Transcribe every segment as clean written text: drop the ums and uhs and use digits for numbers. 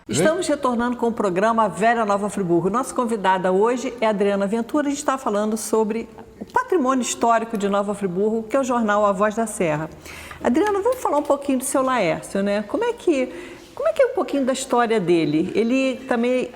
Estamos retornando com o programa Velha Nova Friburgo. Nossa convidada hoje é Adriana Ventura. A gente está falando sobre o patrimônio histórico de Nova Friburgo, que é o jornal A Voz da Serra. Adriana, vamos falar um pouquinho do seu Laércio, né? Como é que é um pouquinho da história dele? Ele também,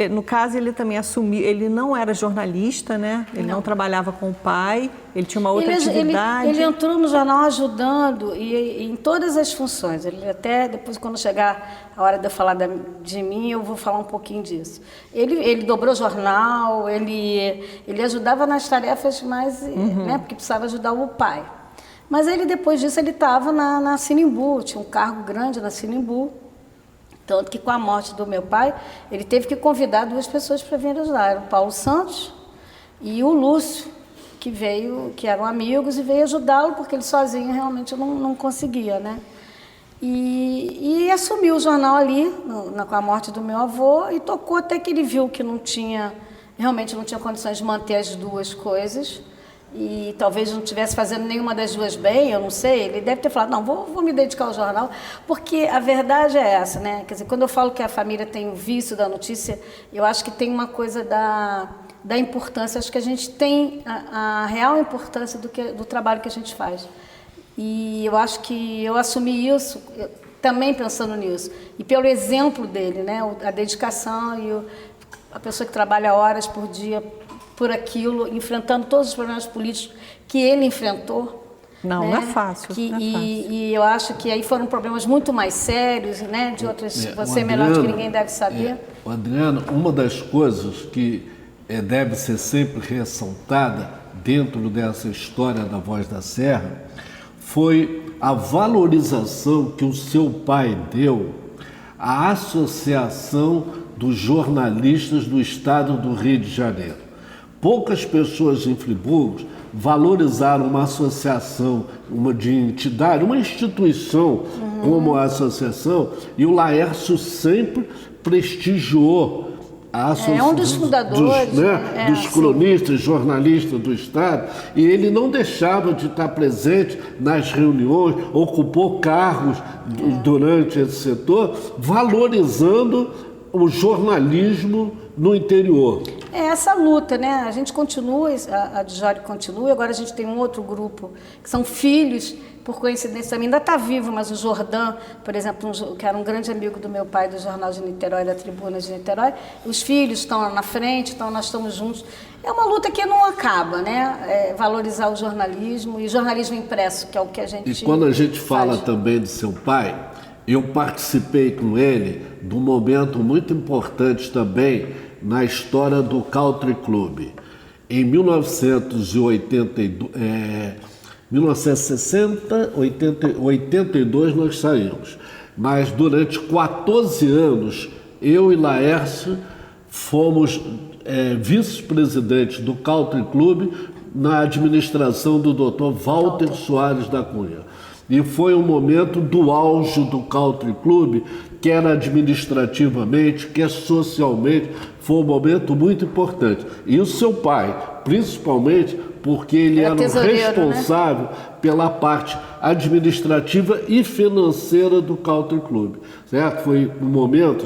no caso, ele também assumiu, ele não era jornalista, né? Ele não trabalhava com o pai, ele tinha uma outra atividade. Ele entrou no jornal ajudando e em todas as funções. Ele até, depois, quando chegar a hora de eu falar de mim, eu vou falar um pouquinho disso. Ele dobrou jornal, ele ajudava nas tarefas mais, né? Porque precisava ajudar o pai. Mas ele, depois disso, ele estava na Sinimbu, tinha um cargo grande na Sinimbu. Tanto que, com a morte do meu pai, ele teve que convidar duas pessoas para vir ajudar. Era o Paulo Santos e o Lúcio, que eram amigos, e veio ajudá-lo, porque ele sozinho realmente não conseguia, né? E assumiu o jornal ali, com a morte do meu avô, e tocou até que ele viu que realmente não tinha condições de manter as duas coisas, e talvez não estivesse fazendo nenhuma das duas bem, eu não sei. Ele deve ter falado, não, vou me dedicar ao jornal, porque a verdade é essa, né? Quer dizer, quando eu falo que a família tem o vício da notícia, eu acho que tem uma coisa da importância, acho que a gente tem a real importância do trabalho que a gente faz. E eu acho que eu assumi isso também pensando nisso, e pelo exemplo dele, né? A dedicação e a pessoa que trabalha horas por dia por aquilo, enfrentando todos os problemas políticos que ele enfrentou. Não, né? Não é fácil. E eu acho que aí foram problemas muito mais sérios, né? De outras, você melhor do que ninguém deve saber. Adriano, uma das coisas que deve ser sempre ressaltada dentro dessa história da Voz da Serra foi a valorização que o seu pai deu à Associação dos Jornalistas do Estado do Rio de Janeiro. Poucas pessoas em Friburgo valorizaram uma associação, uma instituição como a associação, e o Laércio sempre prestigiou a associação. É um dos fundadores. Dos cronistas, jornalistas do Estado, e ele não deixava de estar presente nas reuniões, ocupou cargos durante esse setor, valorizando o jornalismo no interior. É essa luta, né? A gente continua, a Djori continua, agora a gente tem um outro grupo, que são filhos, por coincidência também, ainda está vivo, mas o Jordão, por exemplo, que era um grande amigo do meu pai, do Jornal de Niterói, da Tribuna de Niterói, os filhos estão lá na frente, então nós estamos juntos. É uma luta que não acaba, né? Valorizar o jornalismo e o jornalismo impresso, que é o que a gente E quando a gente fala faz. também de seu pai, eu participei com ele de um momento muito importante também na história do Country Club. Em 1982 nós saímos, mas durante 14 anos eu e Laércio fomos vice-presidentes do Country Club na administração do Dr. Walter Soares da Cunha. E foi um momento do auge do Country Club, quer administrativamente, quer socialmente, foi um momento muito importante. E o seu pai, principalmente, porque ele era o responsável, né, pela parte administrativa e financeira do Country Club, certo? Foi um momento,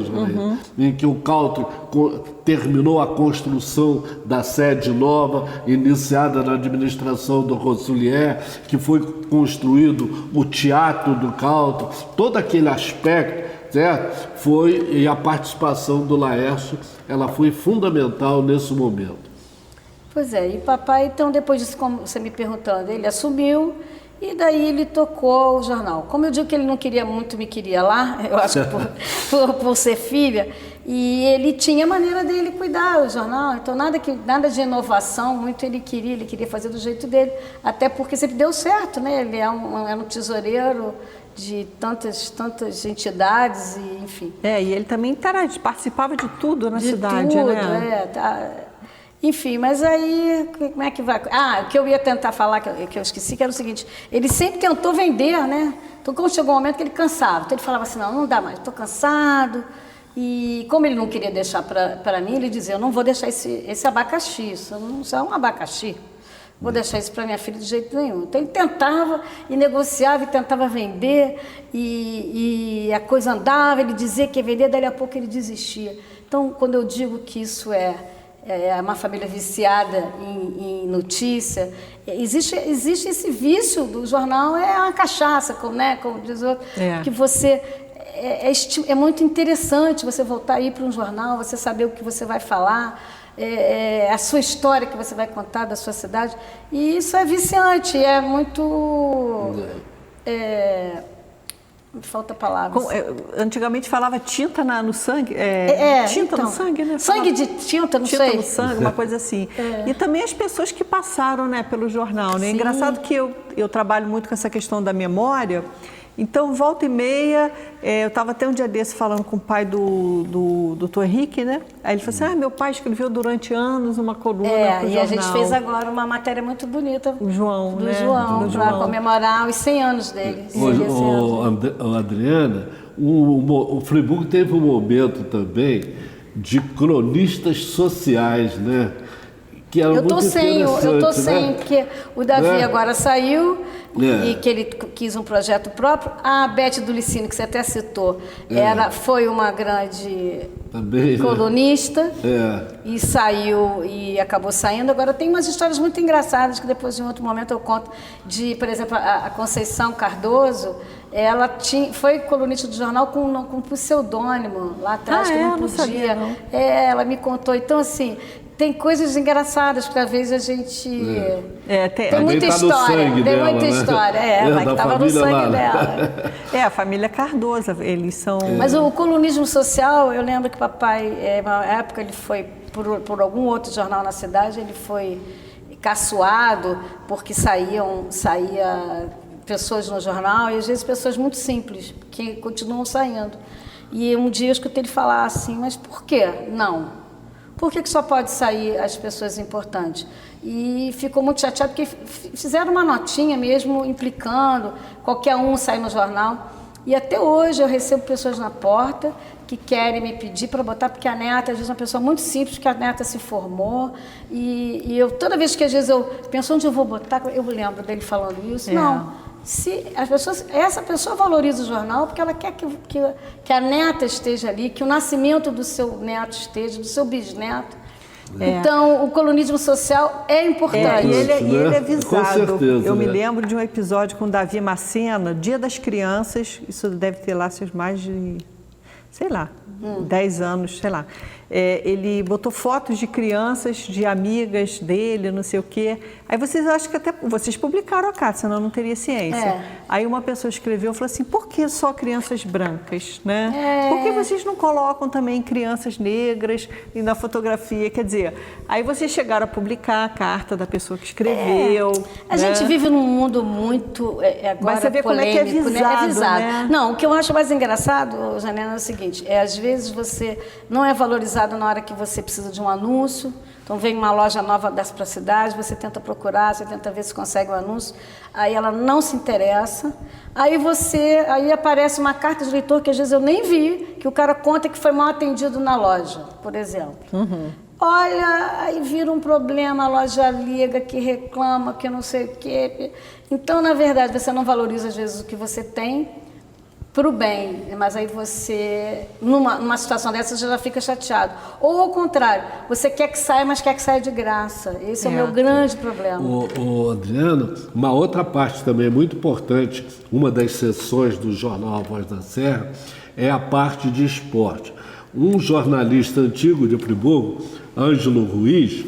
em que o Country terminou a construção da sede nova, iniciada na administração do Rosselier, que foi construído o teatro do Country, todo aquele aspecto, certo? E a participação do Laércio, ela foi fundamental nesse momento. Pois é, e papai, então, depois disso, como você me perguntando, ele assumiu e daí ele tocou o jornal. Como eu digo que ele não queria muito, me queria lá, eu acho que por ser filha, e ele tinha a maneira dele cuidar do jornal, então nada de inovação, muito ele queria fazer do jeito dele, até porque sempre deu certo, né? Ele era um tesoureiro de tantas entidades, e enfim. E ele também participava de tudo na cidade, tudo, né? Enfim, mas aí, como é que vai? O que eu ia tentar falar, que eu esqueci, que era o seguinte, ele sempre tentou vender, né? Então, quando chegou um momento que ele cansava, então ele falava assim, não dá mais, estou cansado. E como ele não queria deixar para mim, ele dizia, eu não vou deixar esse abacaxi, isso é um abacaxi. Vou deixar isso para minha filha de jeito nenhum. Então ele tentava e negociava e tentava vender e a coisa andava, ele dizia que ia vender, daí a pouco ele desistia. Então, quando eu digo que isso é uma família viciada em notícia, existe esse vício do jornal, é uma cachaça, como diz o outro, que você... É muito interessante você voltar aí para um jornal, você saber o que você vai falar, a sua história que você vai contar da sua cidade. E isso é viciante, é muito... me falta palavras. Antigamente falava tinta no sangue. Tinta então, no sangue, né? Sangue de tinta, não sei. Tinta no sangue, uma coisa assim. E também as pessoas que passaram, né, pelo jornal, né? É engraçado que eu trabalho muito com essa questão da memória. Então, volta e meia, eu estava até um dia desse falando com o pai do Dr. Henrique, né? Aí ele falou assim, meu pai escreveu durante anos uma coluna pro e jornal. a gente fez agora uma matéria muito bonita o João, do né? João, para comemorar os 100 anos dele. Adriana, o Friburgo teve um momento também de cronistas sociais, né? Que era muito interessante, eu tô sem, né? porque o Davi agora saiu e que ele quis um projeto próprio. A Beth do Licínio, que você até citou, foi uma grande também, colunista, né? E saiu e acabou saindo. Agora tem umas histórias muito engraçadas que depois, em outro momento, eu conto por exemplo, a Conceição Cardoso. Ela foi colunista do jornal com pseudônimo lá atrás, que não podia. Sabia, não. Ela me contou. Então, assim, tem coisas engraçadas, porque às vezes a gente... tem muita história. Tem muita história. Mas que estava no sangue dela. A família Cardoso, eles são... Mas o colunismo social, eu lembro que papai, na época, ele foi, por algum outro jornal na cidade, ele foi caçoado, porque saía pessoas no jornal, e às vezes pessoas muito simples, que continuam saindo. E um dia eu escutei ele falar assim, mas por quê? Não. Por que só pode sair as pessoas importantes? E ficou muito chateado, porque fizeram uma notinha mesmo, implicando, qualquer um sai no jornal. E até hoje eu recebo pessoas na porta que querem me pedir para botar, porque a neta, às vezes, é uma pessoa muito simples, que a neta se formou. E eu, toda vez que às vezes eu penso onde eu vou botar, eu lembro dele falando isso. Não. Se essa pessoa valoriza o jornal porque ela quer que a neta esteja ali, que o nascimento do seu neto esteja, do seu bisneto. Então, o colunismo social é importante. E ele é visado. Com certeza, eu me lembro de um episódio com o Davi Macena, Dia das Crianças, isso deve ter lá seus mais de, 10 anos, sei lá. Ele botou fotos de crianças, de amigas dele, não sei o quê. Aí vocês acham que até vocês publicaram a carta, senão não teria ciência. Aí uma pessoa escreveu e falou assim, por que só crianças brancas, né? Por que vocês não colocam também crianças negras e na fotografia? Quer dizer, aí vocês chegaram a publicar a carta da pessoa que escreveu. A gente vive num mundo muito agora mas você vê polêmico, como é que é visado, né? Não, o que eu acho mais engraçado, Janela, é o seguinte, às vezes você não é valorizado na hora que você precisa de um anúncio. Então vem uma loja nova para a cidade, você tenta procurar, você tenta ver se consegue um anúncio, aí ela não se interessa, aí aparece uma carta de leitor que às vezes eu nem vi, que o cara conta que foi mal atendido na loja, por exemplo. Olha, aí vira um problema, a loja liga, que reclama, que não sei o quê. Então, na verdade, você não valoriza às vezes o que você tem, para o bem, mas aí você, numa situação dessa, você já fica chateado. Ou ao contrário, você quer que saia, mas quer que saia de graça. Esse é o meu grande problema. Adriano, uma outra parte também muito importante, uma das seções do jornal A Voz da Serra, é a parte de esporte. Um jornalista antigo de Friburgo, Ângelo Ruiz,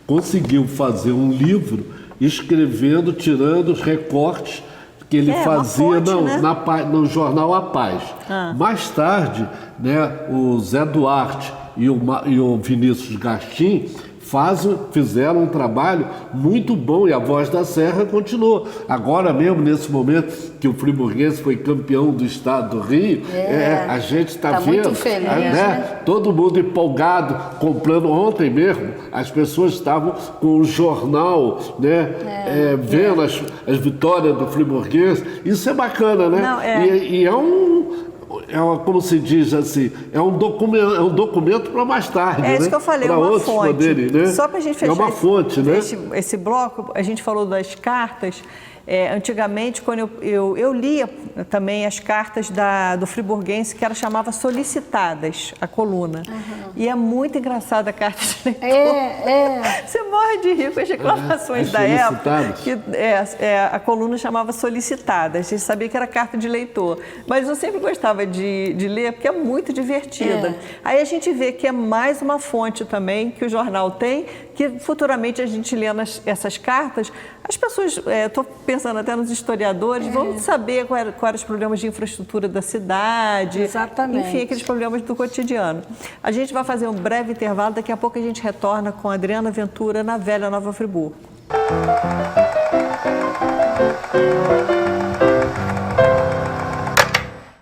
conseguiu fazer um livro escrevendo, tirando os recortes que ele fazia no jornal A Paz. Mais tarde, né, o Zé Duarte e o Vinícius Gastim fizeram um trabalho muito bom e a Voz da Serra continuou. Agora mesmo, nesse momento que o friburguense foi campeão do estado do Rio, a gente está vendo, muito feliz, né? Todo mundo empolgado, comprando. Ontem mesmo, as pessoas estavam com o jornal, né, vendo as vitórias do friburguense. Isso é bacana, né? Não, E é como se diz assim, é um documento para mais tarde, É isso né? que eu falei, para uma outros fonte. poderem, né? Só para a gente fechar uma fonte, né? esse bloco, a gente falou das cartas. Antigamente, quando eu lia também as cartas do friburguense, que ela chamava solicitadas, a coluna. Uhum. E é muito engraçada a carta de leitor. Você morre de rir com as reclamações da época. Que, a coluna chamava solicitadas, a gente sabia que era carta de leitor. Mas eu sempre gostava de ler, porque é muito divertida. Aí a gente vê que é mais uma fonte também que o jornal tem, que futuramente a gente lendo essas cartas, as pessoas, estou pensando até nos historiadores, vão saber quais eram os problemas de infraestrutura da cidade. Exatamente. Enfim, aqueles problemas do cotidiano. A gente vai fazer um breve intervalo, daqui a pouco a gente retorna com a Adriana Ventura na Velha Nova Friburgo.